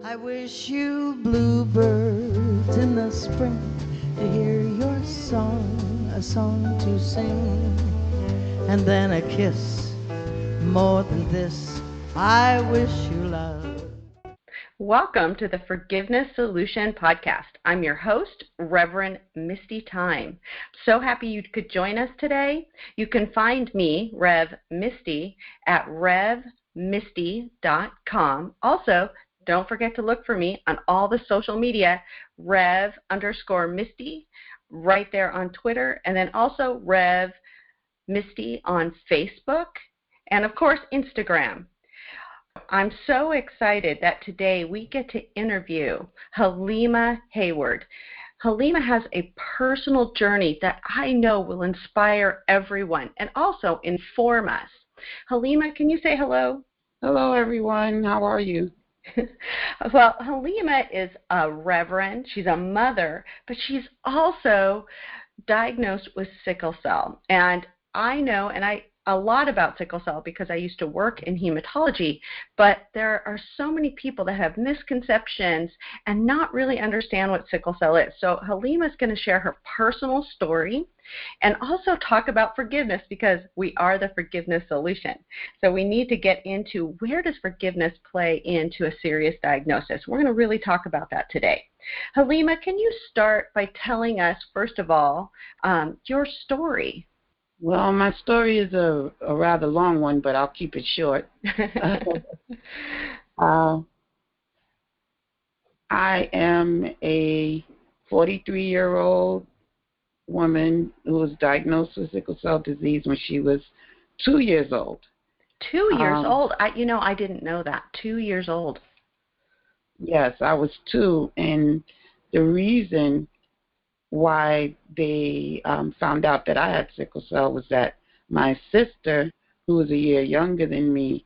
I wish you bluebirds in the spring to hear your song, a song to sing, and then a kiss. More than this, I wish you love. Welcome to the Forgiveness Solution Podcast. I'm your host, Reverend Misty Time. So happy you could join us today. You can find me, Rev Misty, at revmisty.com. Also, don't forget to look for me on all the social media, Rev_Misty, right there on Twitter, and then also Rev Misty on Facebook, and of course, Instagram. I'm so excited that today we get to interview Halima Heyward. Halima has a personal journey that I know will inspire everyone and also inform us. Halima, can you say hello? Hello, everyone. How are you? Well, Halima is a reverend. She's a mother, but she's also diagnosed with sickle cell. And I know, a lot about sickle cell because I used to work in hematology, but there are so many people that have misconceptions and not really understand what sickle cell is. So Halima is going to share her personal story and also talk about forgiveness because we are the forgiveness solution. So we need to get into where does forgiveness play into a serious diagnosis. We're going to really talk about that today. Halima, can you start by telling us, first of all, your story? Well, my story is a rather long one, but I'll keep it short. I am a 43-year-old woman who was diagnosed with sickle cell disease when she was 2 years old. 2 years old? I didn't know that. 2 years old. Yes, I was 2, and the reason why they found out that I had sickle cell was that my sister, who was a year younger than me,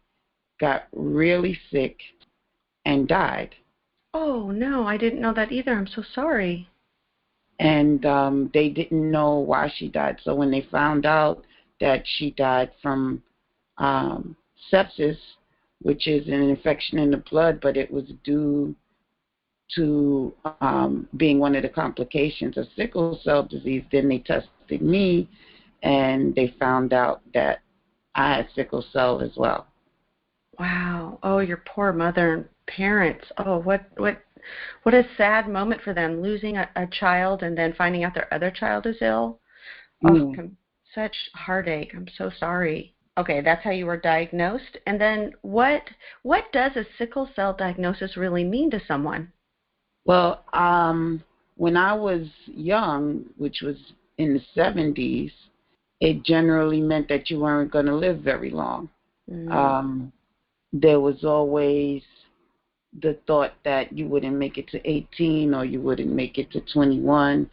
got really sick and died. Oh, no, I didn't know that either. I'm so sorry. And they didn't know why she died. So when they found out that she died from sepsis, which is an infection in the blood, but it was due to being one of the complications of sickle cell disease, then they tested me, and they found out that I had sickle cell as well. Wow. Oh, your poor mother and parents. Oh, what a sad moment for them, losing a child and then finding out their other child is ill. Oh, such heartache. I'm so sorry. Okay, that's how you were diagnosed. And then what does a sickle cell diagnosis really mean to someone? Well, when I was young, which was in the 70s, it generally meant that you weren't going to live very long. There was always the thought that you wouldn't make it to 18 or you wouldn't make it to 21,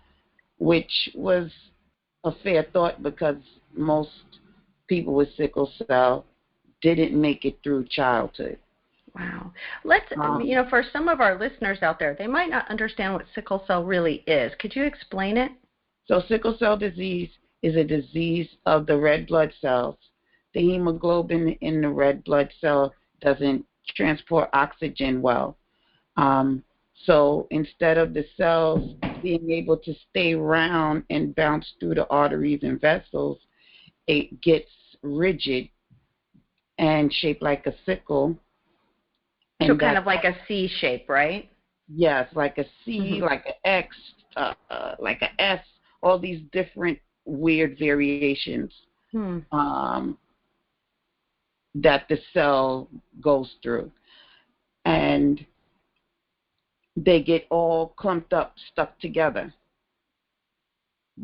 which was a fair thought because most people with sickle cell didn't make it through childhood. Wow. Let's, for some of our listeners out there, they might not understand what sickle cell really is. Could you explain it? So sickle cell disease is a disease of the red blood cells. The hemoglobin in the red blood cell doesn't transport oxygen well. So instead of the cells being able to stay round and bounce through the arteries and vessels, it gets rigid and shaped like a sickle. So kind of like a C shape, right? Yes, like a C, like an X, like an S, all these different weird variations that the cell goes through. And they get all clumped up, stuck together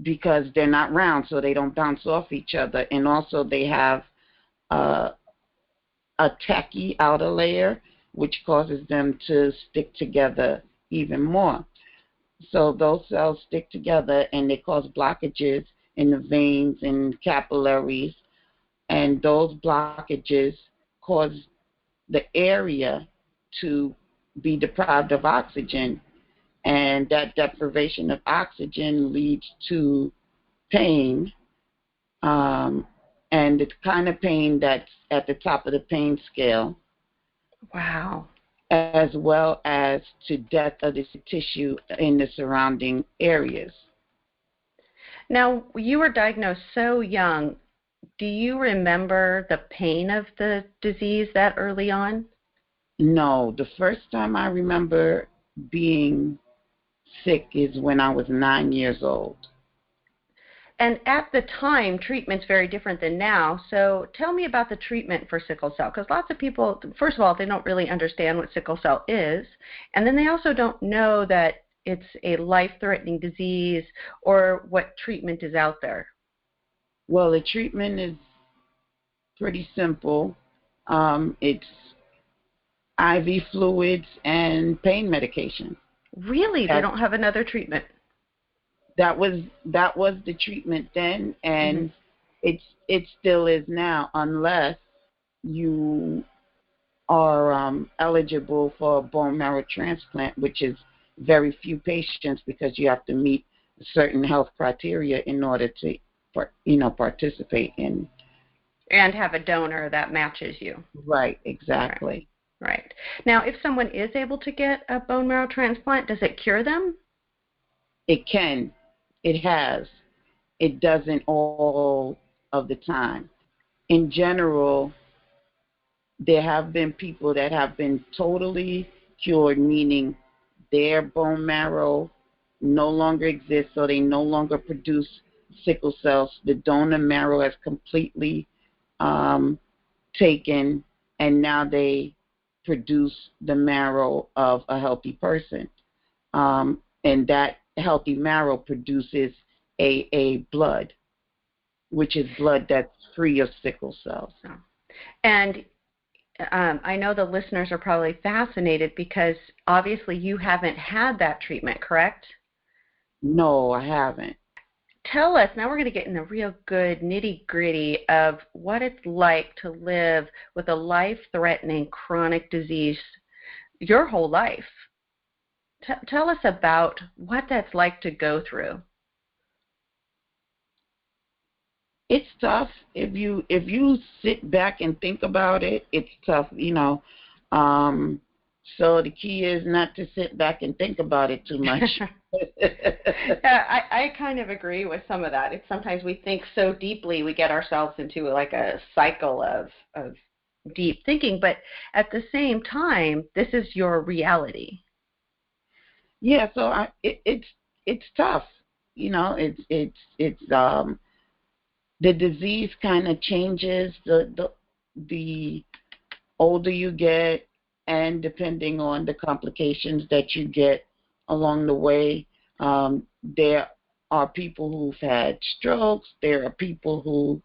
because they're not round, so they don't bounce off each other. And also they have a tacky outer layer, which causes them to stick together even more. So those cells stick together and they cause blockages in the veins and capillaries, and those blockages cause the area to be deprived of oxygen, and that deprivation of oxygen leads to pain, and the kind of pain that's at the top of the pain scale. Wow. as well as to death of the tissue in the surrounding areas. Now, you were diagnosed so young. Do you remember the pain of the disease that early on? No, the first time I remember being sick is when I was 9 years old. And at the time, treatment's very different than now. So tell me about the treatment for sickle cell, because lots of people, first of all, they don't really understand what sickle cell is, and then they also don't know that it's a life-threatening disease or what treatment is out there. Well, the treatment is pretty simple. It's IV fluids and pain medication. Really? They don't have another treatment? That was the treatment then, and it still is now, unless you are eligible for a bone marrow transplant, which is very few patients because you have to meet certain health criteria in order to, participate in. And have a donor that matches you. Right, exactly. Right. Now, if someone is able to get a bone marrow transplant, does it cure them? It can. It has. It doesn't all of the time. In general, there have been people that have been totally cured, meaning their bone marrow no longer exists, so they no longer produce sickle cells. The donor marrow has completely taken, and now they produce the marrow of a healthy person. And that healthy marrow produces a blood, which is blood that's free of sickle cells. And I know the listeners are probably fascinated because obviously you haven't had that treatment, correct? No, I haven't. Tell us, now we're going to get in the real good nitty-gritty of what it's like to live with a life-threatening chronic disease your whole life. Tell us about what that's like to go through. It's tough. If you sit back and think about it, it's tough, So the key is not to sit back and think about it too much. I kind of agree with some of that. It's sometimes we think so deeply, we get ourselves into like a cycle of deep thinking, but at the same time, this is your reality. Yeah, so it's tough. It's the disease kind of changes the older you get, and depending on the complications that you get along the way. There are people who've had strokes. There are people who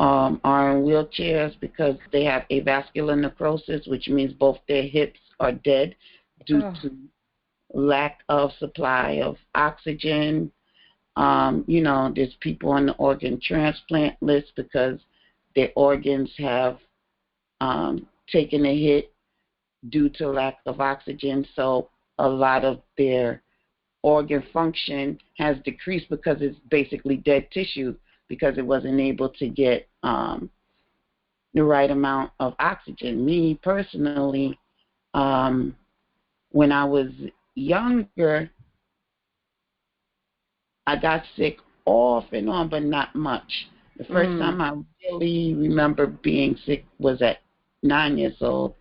are in wheelchairs because they have avascular necrosis, which means both their hips are dead due to lack of supply of oxygen. There's people on the organ transplant list because their organs have taken a hit due to lack of oxygen, so a lot of their organ function has decreased because it's basically dead tissue because it wasn't able to get the right amount of oxygen. Me personally, when I was younger, I got sick off and on, but not much. The first time I really remember being sick was at 9 years old,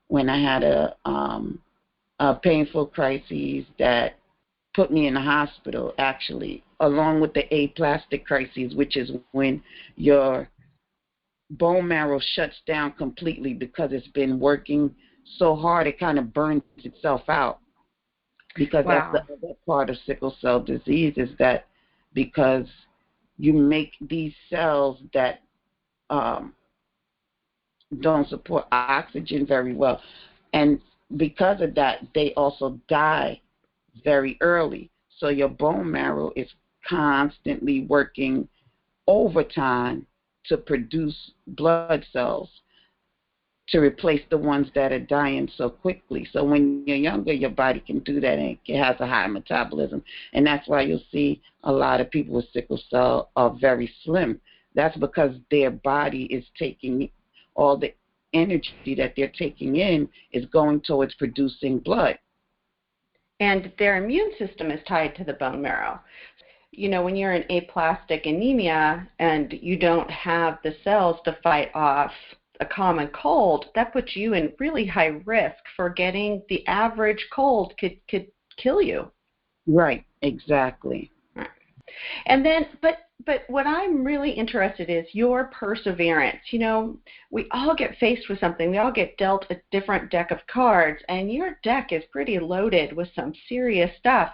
when I had a painful crisis that put me in the hospital, actually, along with the aplastic crisis, which is when your bone marrow shuts down completely because it's been working so hard it kind of burns itself out. Because that's the other part of sickle cell disease, is that because you make these cells that don't support oxygen very well, and because of that, they also die very early. So your bone marrow is constantly working overtime to produce blood cells to replace the ones that are dying so quickly. So when you're younger, your body can do that, and it has a high metabolism. And that's why you'll see a lot of people with sickle cell are very slim. That's because their body is taking all the energy that they're taking in is going towards producing blood. And their immune system is tied to the bone marrow. You know, when you're in aplastic anemia and you don't have the cells to fight off a common cold, that puts you in really high risk for getting the average cold could kill you. Right, exactly. And then, but what I'm really interested is your perseverance. You know, we all get faced with something. We all get dealt a different deck of cards, and your deck is pretty loaded with some serious stuff.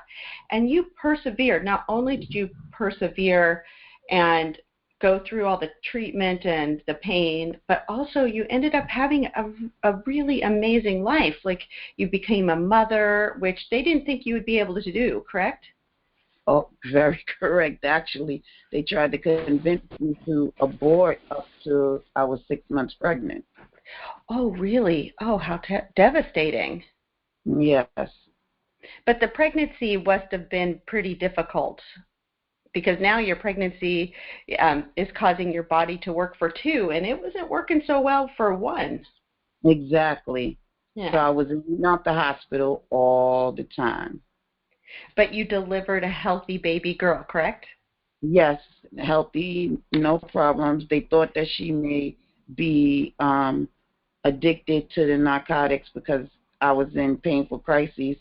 And you persevered. Not only did you persevere and go through all the treatment and the pain, but also you ended up having a really amazing life. Like, you became a mother, which they didn't think you would be able to do, correct? Oh, very correct. Actually, they tried to convince me to abort up to I was 6 months pregnant. Oh, really? Oh, how devastating. Yes. But the pregnancy must have been pretty difficult, because now your pregnancy is causing your body to work for two, and it wasn't working so well for one. Exactly. Yeah. So I was in out the hospital all the time. But you delivered a healthy baby girl, correct? Yes, healthy, no problems. They thought that she may be addicted to the narcotics because I was in painful crises,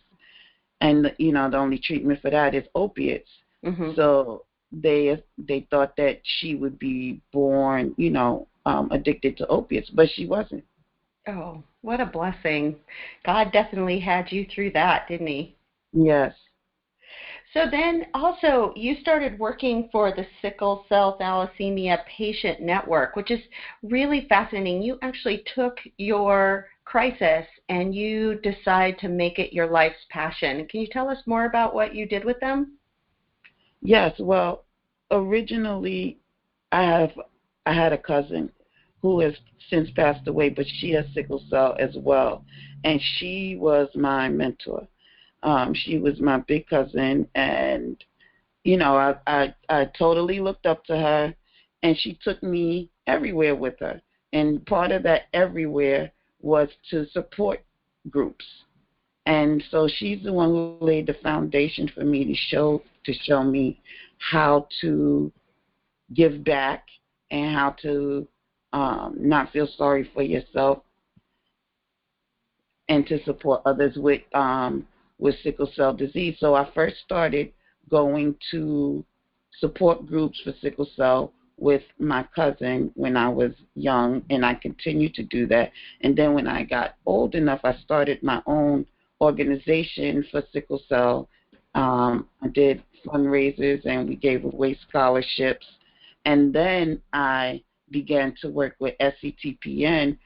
and you know the only treatment for that is opiates. Mm-hmm. So they thought that she would be born, you know, addicted to opiates, but she wasn't. Oh, what a blessing! God definitely had you through that, didn't He? Yes. So then also you started working for the Sickle Cell Thalassemia Patient Network, which is really fascinating. You actually took your crisis and you decide to make it your life's passion. Can you tell us more about what you did with them? Yes. Well, originally I had a cousin who has since passed away, but she has sickle cell as well, and she was my mentor. She was my big cousin, and you know, I totally looked up to her, and she took me everywhere with her. And part of that everywhere was to support groups. And so she's the one who laid the foundation for me to show me how to give back and how to not feel sorry for yourself, and to support others with sickle cell disease. So I first started going to support groups for sickle cell with my cousin when I was young, and I continued to do that. And then when I got old enough, I started my own organization for sickle cell. I did fundraisers, and we gave away scholarships. And then I began to work with SCTPN,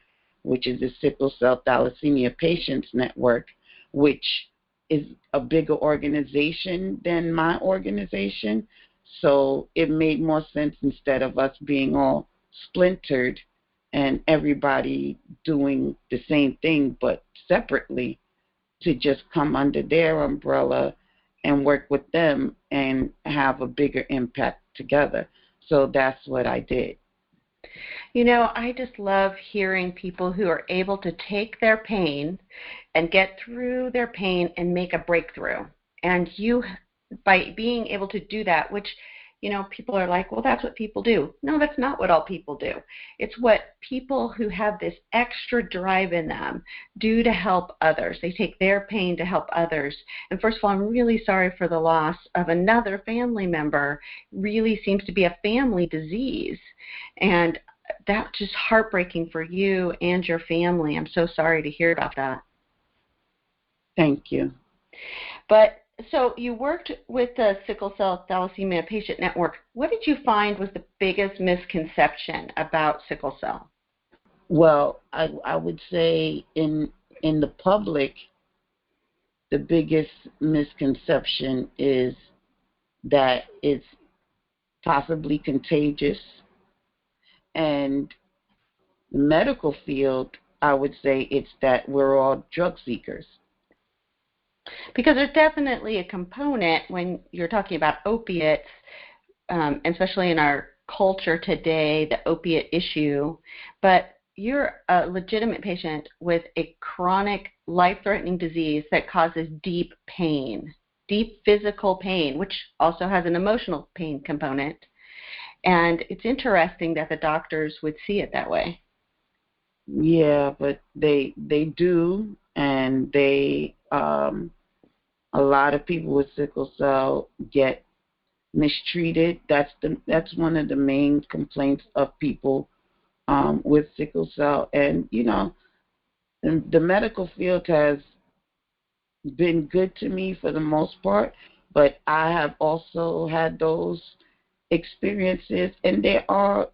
which is the Sickle Cell Thalassemia Patients Network, which is a bigger organization than my organization. So it made more sense, instead of us being all splintered and everybody doing the same thing but separately, to just come under their umbrella and work with them and have a bigger impact together. So that's what I did. You know, I just love hearing people who are able to take their pain and get through their pain and make a breakthrough. And you, by being able to do that, which, you know, people are like, well, that's what people do. No, that's not what all people do. It's what people who have this extra drive in them do to help others. They take their pain to help others. And first of all, I'm really sorry for the loss of another family member. It really seems to be a family disease. And that's just heartbreaking for you and your family. I'm so sorry to hear about that. Thank you. But so you worked with the Sickle Cell Thalassemia Patient Network. What did you find was the biggest misconception about sickle cell? Well, I would say in the public, the biggest misconception is that it's possibly contagious. And the medical field, I would say it's that we're all drug seekers. Because there's definitely a component when you're talking about opiates, especially in our culture today, the opiate issue. But you're a legitimate patient with a chronic, life-threatening disease that causes deep pain, deep physical pain, which also has an emotional pain component. And it's interesting that the doctors would see it that way. Yeah, but they do, and they a lot of people with sickle cell get mistreated. That's one of the main complaints of people with sickle cell. And the medical field has been good to me for the most part, but I have also had those experiences, and there are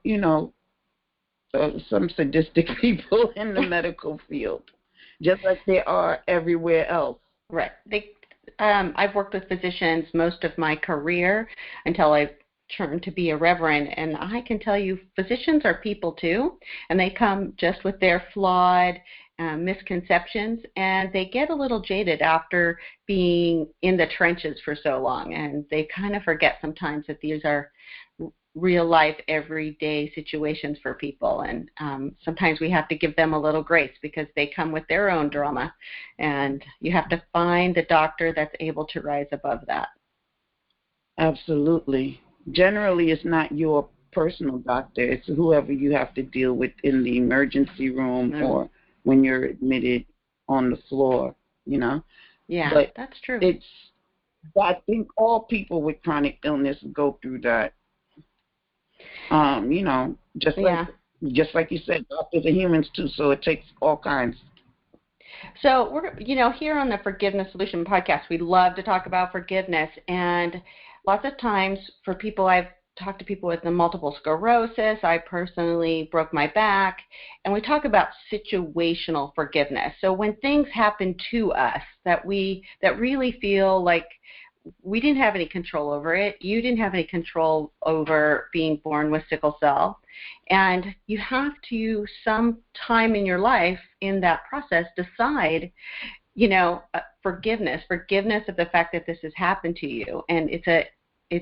some sadistic people in the medical field, just like there are everywhere else. Right. I've worked with physicians most of my career until I turned to be a reverend, and I can tell you physicians are people too, and they come just with their flawed misconceptions, and they get a little jaded after being in the trenches for so long, and they kind of forget sometimes that these are real life, everyday situations for people, and sometimes we have to give them a little grace because they come with their own drama, and you have to find the doctor that's able to rise above that. Absolutely. Generally, it's not your personal doctor. It's whoever you have to deal with in the emergency room or when you're admitted on the floor, Yeah, but that's true. I think all people with chronic illness go through that. Just like you said, doctors are humans too, so it takes all kinds. So we're, here on the Forgiveness Solution podcast, we love to talk about forgiveness, and lots of times for people, I've talked to people with the multiple sclerosis. I personally broke my back, and we talk about situational forgiveness. So when things happen to us that really feel like we didn't have any control over it. You didn't have any control over being born with sickle cell. And you have to, sometime in your life, in that process, decide, forgiveness of the fact that this has happened to you. And it's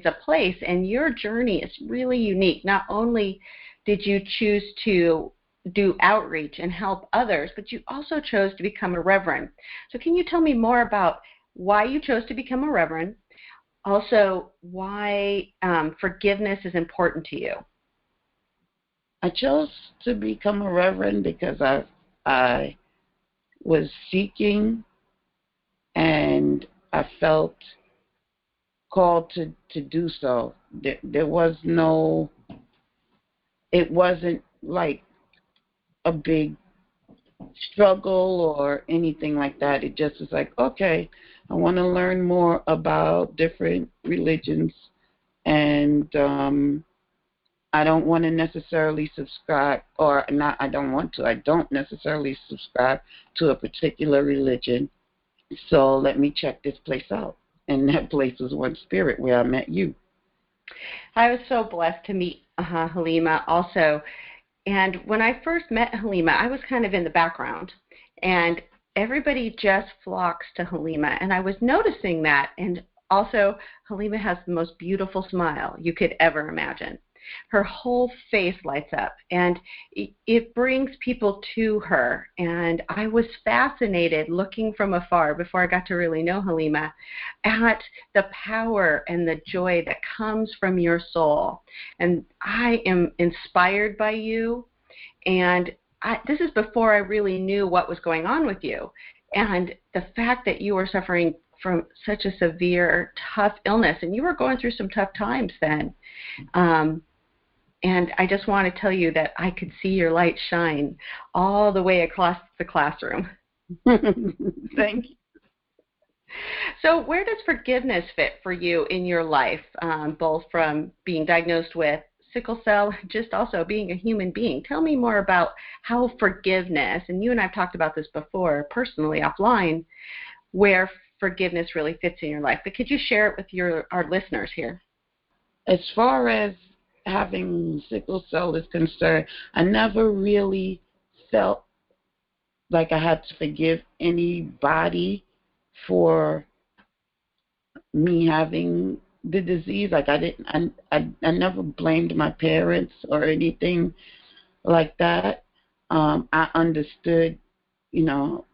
a place, and your journey is really unique. Not only did you choose to do outreach and help others, but you also chose to become a reverend. So can you tell me more about why you chose to become a reverend, also why forgiveness is important to you? I chose to become a reverend because I was seeking, and I felt called to do so. There was no, it wasn't like a big struggle or anything like that. It just was like, okay, I want to learn more about different religions, and I don't want to necessarily subscribe, or not, I don't necessarily subscribe to a particular religion, so let me check this place out. And that place was One Spirit, where I met you. I was so blessed to meet Halima also. And when I first met Halima, I was kind of in the background, and everybody just flocks to Halima, and I was noticing that. And also, Halima has the most beautiful smile you could ever imagine. Her whole face lights up, and it brings people to her. And I was fascinated looking from afar, before I got to really know Halima, at the power and the joy that comes from your soul. And I am inspired by you, and this is before I really knew what was going on with you. And the fact that you were suffering from such a severe, tough illness, and you were going through some tough times then. And I just want to tell you that I could see your light shine all the way across the classroom. Thank you. So where does forgiveness fit for you in your life, both from being diagnosed with sickle cell, just also being a human being? Tell me more about how forgiveness, and you and I have talked about this before personally offline, where forgiveness really fits in your life. But could you share it with our listeners here? As far as having sickle cell is concerned, I never really felt like I had to forgive anybody for me having the disease. Like I never blamed my parents or anything like that. I understood,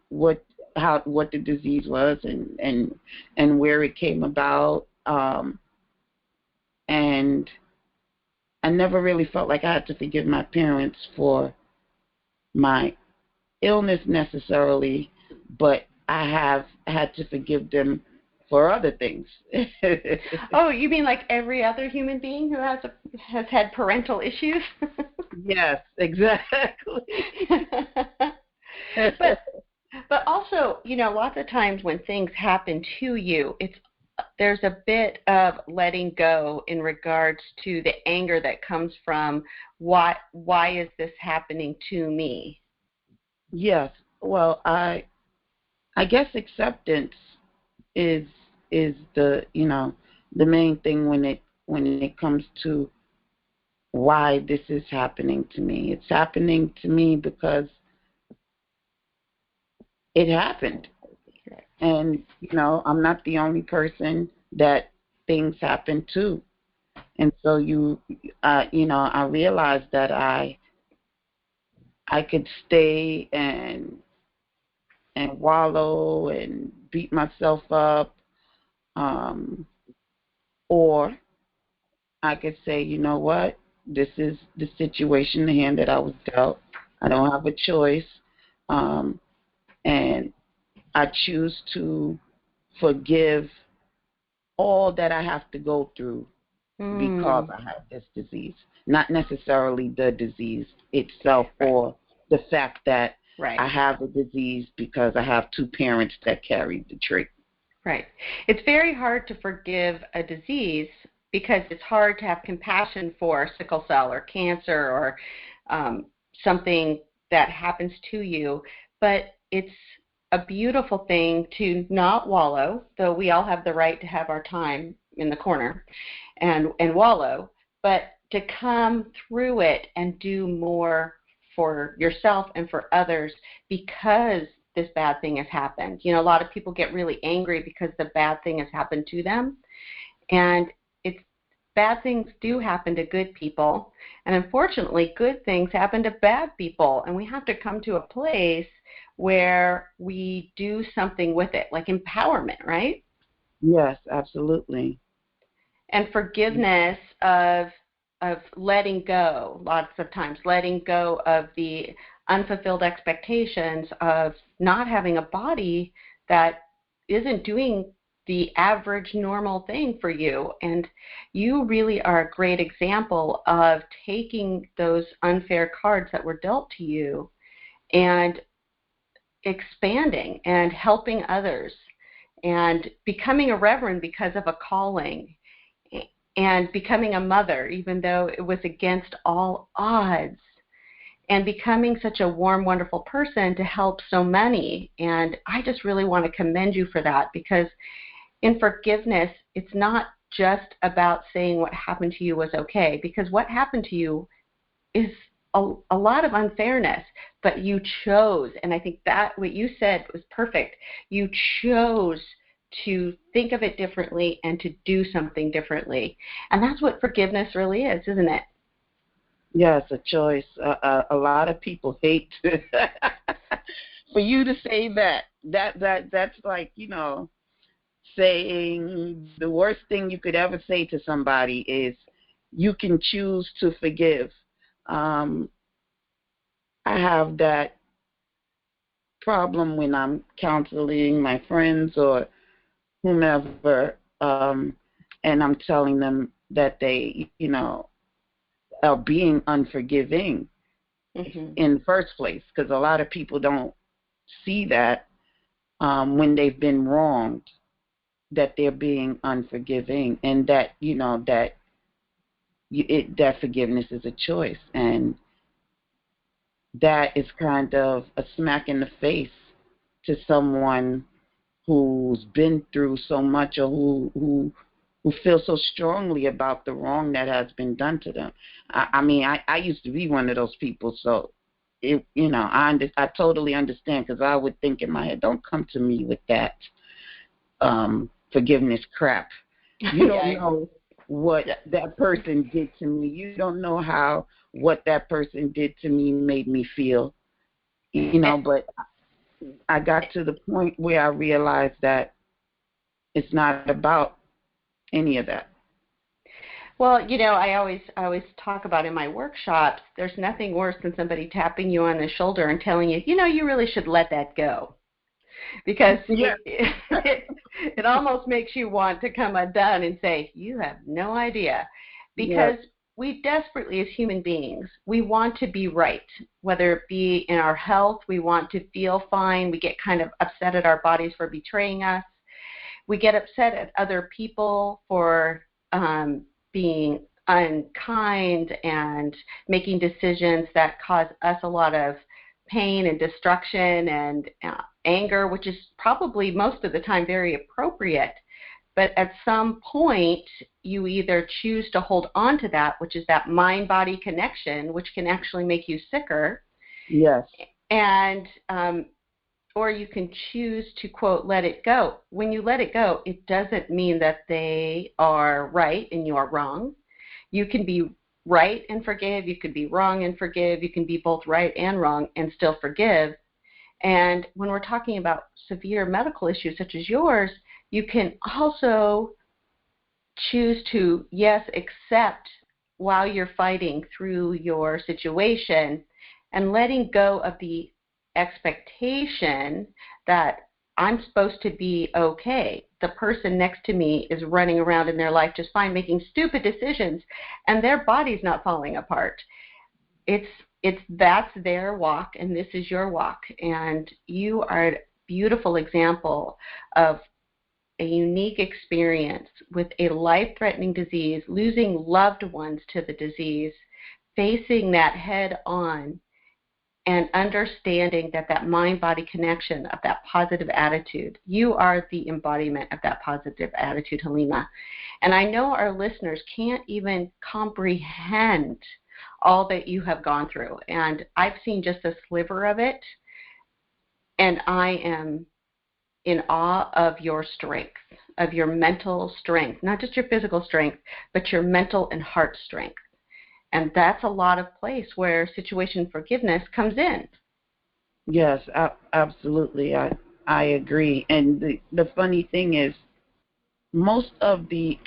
what the disease was and where it came about. And I never really felt like I had to forgive my parents for my illness necessarily, but I have had to forgive them for other things. Oh, you mean like every other human being who has had parental issues? Yes, exactly. But also, lots of times when things happen to you, there's a bit of letting go in regards to the anger that comes from why is this happening to me? Yes. Well, I guess acceptance is the the main thing when it comes to why this is happening to me. It's happening to me because it happened. And, I'm not the only person that things happen to. And so I realized that I could stay and wallow and beat myself up, or I could say, you know what, this is the situation, the hand that I was dealt. I don't have a choice, and I choose to forgive all that I have to go through because I have this disease. Not necessarily the disease itself, right, or the fact that right, I have a disease because I have two parents that carried the trait. Right. It's very hard to forgive a disease because it's hard to have compassion for sickle cell or cancer or something that happens to you. But it's a beautiful thing to not wallow, though we all have the right to have our time in the corner and wallow, but to come through it and do more for yourself and for others because this bad thing has happened. A lot of people get really angry because the bad thing has happened to them, and bad things do happen to good people, and unfortunately good things happen to bad people, and we have to come to a place where we do something with it, like empowerment, right? Yes, absolutely. And forgiveness of letting go, lots of times letting go of the unfulfilled expectations of not having a body that isn't doing the average normal thing for you. And you really are a great example of taking those unfair cards that were dealt to you and expanding and helping others and becoming a reverend because of a calling and becoming a mother even though it was against all odds, and becoming such a warm, wonderful person to help so many. And I just really want to commend you for that, because in forgiveness, it's not just about saying what happened to you was okay, because what happened to you is a lot of unfairness, but you chose, and I think that what you said was perfect, you chose to think of it differently and to do something differently. And that's what forgiveness really is, isn't it? Yes, a choice. A lot of people hate for you to say that. That's like, saying the worst thing you could ever say to somebody is you can choose to forgive. I have that problem when I'm counseling my friends or whomever, and I'm telling them that they, are being unforgiving in the first place, because a lot of people don't see that when they've been wronged, that they're being unforgiving, and that that forgiveness is a choice, and that is kind of a smack in the face to someone who's been through so much, or who feels so strongly about the wrong that has been done to them. I used to be one of those people, so I totally understand, because I would think in my head, don't come to me with that forgiveness crap. You don't know what that person did to me. You don't know how what that person did to me made me feel. But I got to the point where I realized that it's not about any of that. Well, I always talk about in my workshops, there's nothing worse than somebody tapping you on the shoulder and telling you, you really should let that go. Because it almost makes you want to come undone and say, you have no idea. Because we desperately, as human beings, we want to be right, whether it be in our health, we want to feel fine, we get kind of upset at our bodies for betraying us, we get upset at other people for being unkind and making decisions that cause us a lot of pain and destruction and anger, which is probably most of the time very appropriate. But at some point, you either choose to hold on to that, which is that mind-body connection, which can actually make you sicker. Yes. And or you can choose to, quote, let it go. When you let it go, it doesn't mean that they are right and you are wrong. You can be right and forgive. You could be wrong and forgive. You can be both right and wrong and still forgive. And when we're talking about severe medical issues such as yours, you can also choose to, yes, accept while you're fighting through your situation and letting go of the expectation that I'm supposed to be okay. The person next to me is running around in their life just fine, making stupid decisions, and their body's not falling apart. That's their walk, and this is your walk. And you are a beautiful example of a unique experience with a life-threatening disease, losing loved ones to the disease, facing that head on, and understanding that mind-body connection of that positive attitude. You are the embodiment of that positive attitude, Halima. And I know our listeners can't even comprehend all that you have gone through. And I've seen just a sliver of it, and I am in awe of your strength, of your mental strength, not just your physical strength, but your mental and heart strength. And that's a lot of place where situation forgiveness comes in. Yes, absolutely. I agree. And the funny thing is, most of the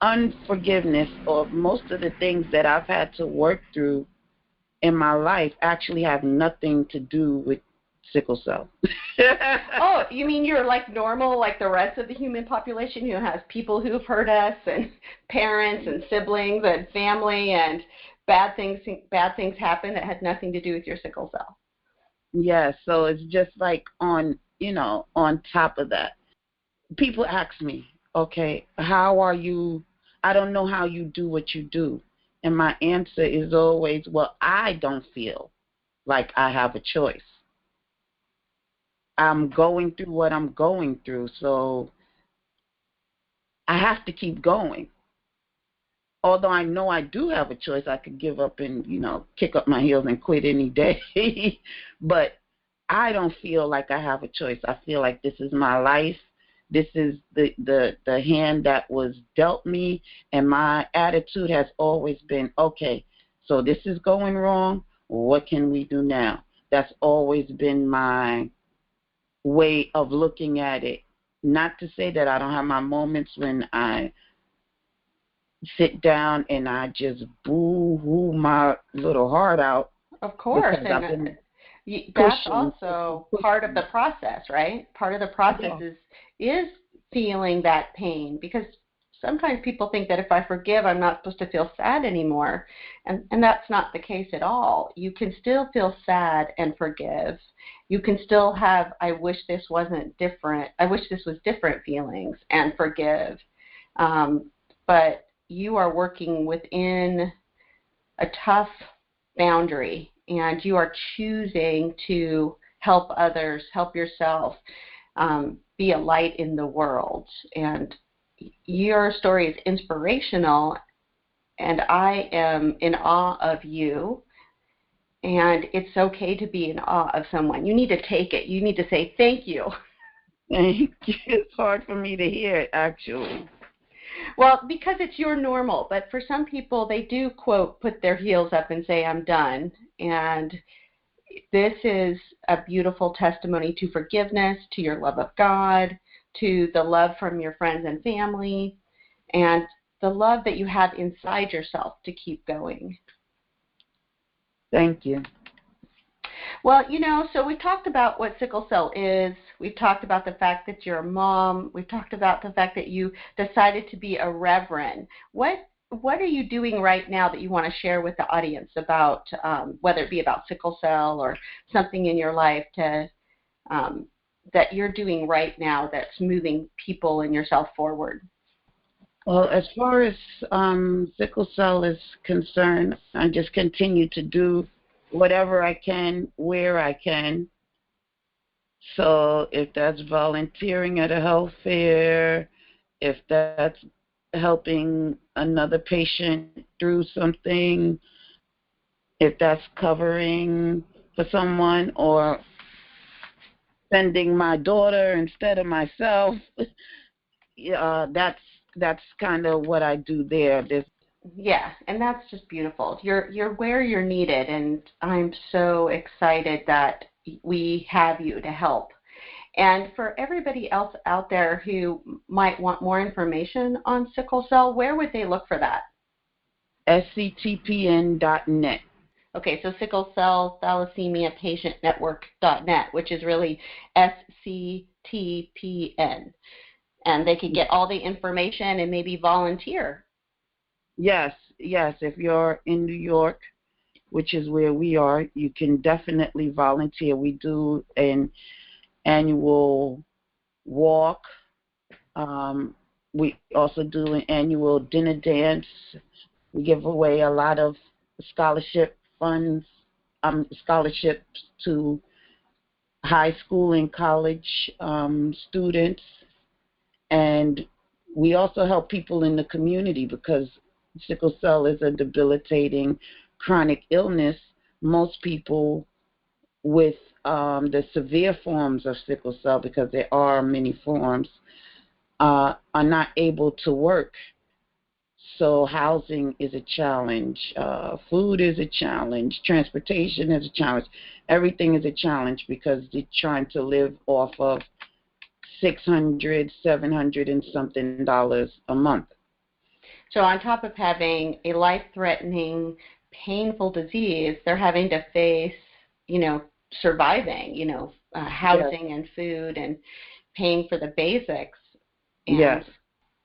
unforgiveness or most of the things that I've had to work through in my life actually have nothing to do with sickle cell. Oh, you mean you're like normal, like the rest of the human population who has people who've hurt us and parents and siblings and family and bad things happen that had nothing to do with your sickle cell? Yeah, so it's just like on top of that. People ask me, okay, how are you? I don't know how you do what you do. And my answer is always, well, I don't feel like I have a choice. I'm going through what I'm going through, so I have to keep going. Although I know I do have a choice, I could give up and, kick up my heels and quit any day. But I don't feel like I have a choice. I feel like this is my life. This is the hand that was dealt me, and my attitude has always been, okay, so this is going wrong. What can we do now? That's always been my way of looking at it. Not to say that I don't have my moments when I sit down and I just boo-hoo my little heart out. Of course. And that's also part of the process, right? Part of the process is feeling that pain, because sometimes people think that if I forgive, I'm not supposed to feel sad anymore. And that's not the case at all. You can still feel sad and forgive. You can still have, I wish this wasn't different. I wish this was different feelings and forgive. But you are working within a tough boundary, and you are choosing to help others, help yourself, be a light in the world. And your story is inspirational, and I am in awe of you. And it's okay to be in awe of someone. You need to take it. You need to say thank you. Thank you. It's hard for me to hear it, actually. Well, because it's your normal. But for some people, they do, quote, put their heels up and say, I'm done. And this is a beautiful testimony to forgiveness, to your love of God, to the love from your friends and family, and the love that you have inside yourself to keep going. Thank you. Well, so we talked about what sickle cell is. We've talked about the fact that you're a mom. We've talked about the fact that you decided to be a reverend. What are you doing right now that you want to share with the audience about, whether it be about sickle cell or something in your life that you're doing right now that's moving people and yourself forward? Well, as far as sickle cell is concerned, I just continue to do whatever I can, where I can. So if that's volunteering at a health fair, if that's helping another patient through something, if that's covering for someone or sending my daughter instead of myself, that's kind of what I do there. Yeah, and that's just beautiful. You're where you're needed, and I'm so excited that we have you to help. And for everybody else out there who might want more information on sickle cell, where would they look for that? sctpn.net. Okay, so Sickle Cell Thalassemia Patient Network.net, which is really SCTPN. And they can get all the information and maybe volunteer. Yes. If you're in New York, which is where we are, you can definitely volunteer. We do an annual walk. We also do an annual dinner dance. We give away a lot of scholarship funds, scholarships to high school and college students. And we also help people in the community because sickle cell is a debilitating chronic illness. Most people with the severe forms of sickle cell, because there are many forms, are not able to work. So housing is a challenge, food is a challenge, transportation is a challenge. Everything is a challenge because they're trying to live off of $600, $700 and something a month. So on top of having a life-threatening, painful disease, they're having to face, surviving, housing and food and paying for the basics. And yes.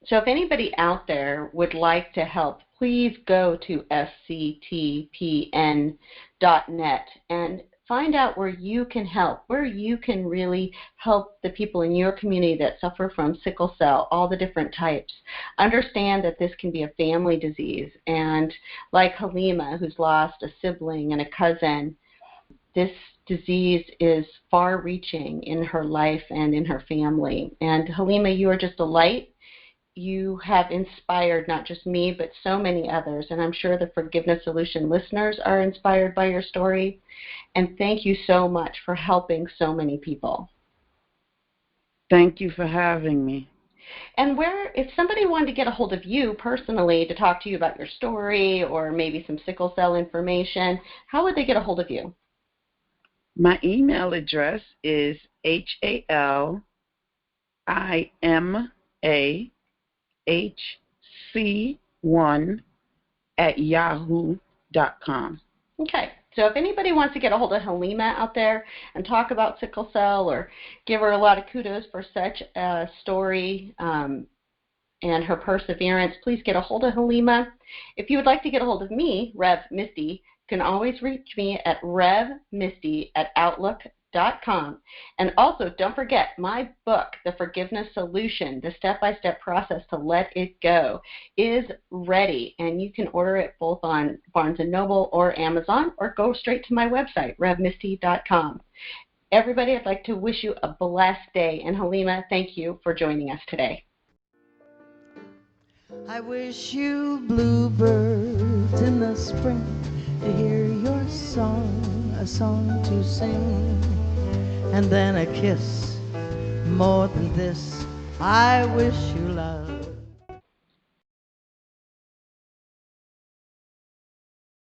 So if anybody out there would like to help, please go to sctpn.net and find out where you can help, where you can really help the people in your community that suffer from sickle cell, all the different types. Understand that this can be a family disease. And like Halima, who's lost a sibling and a cousin, this disease is far-reaching in her life and in her family. And Halima, you are just a light. You have inspired not just me, but so many others. And I'm sure the Forgiveness Solution listeners are inspired by your story. And thank you so much for helping so many people. Thank you for having me. And if somebody wanted to get a hold of you personally to talk to you about your story or maybe some sickle cell information, how would they get a hold of you? My email address is HALIMAHC1@yahoo.com. Okay. So if anybody wants to get a hold of Halima out there and talk about sickle cell or give her a lot of kudos for such a story and her perseverance, please get a hold of Halima. If you would like to get a hold of me, Rev Misty, you can always reach me at revmisty@outlook.com. And also, don't forget, my book, The Forgiveness Solution, the step-by-step process to let it go, is ready. And you can order it both on Barnes & Noble or Amazon, or go straight to my website, revmisty.com. Everybody, I'd like to wish you a blessed day. And Halima, thank you for joining us today. I wish you bluebirds in the spring to hear your song, a song to sing, and then a kiss. More than this, I wish you love.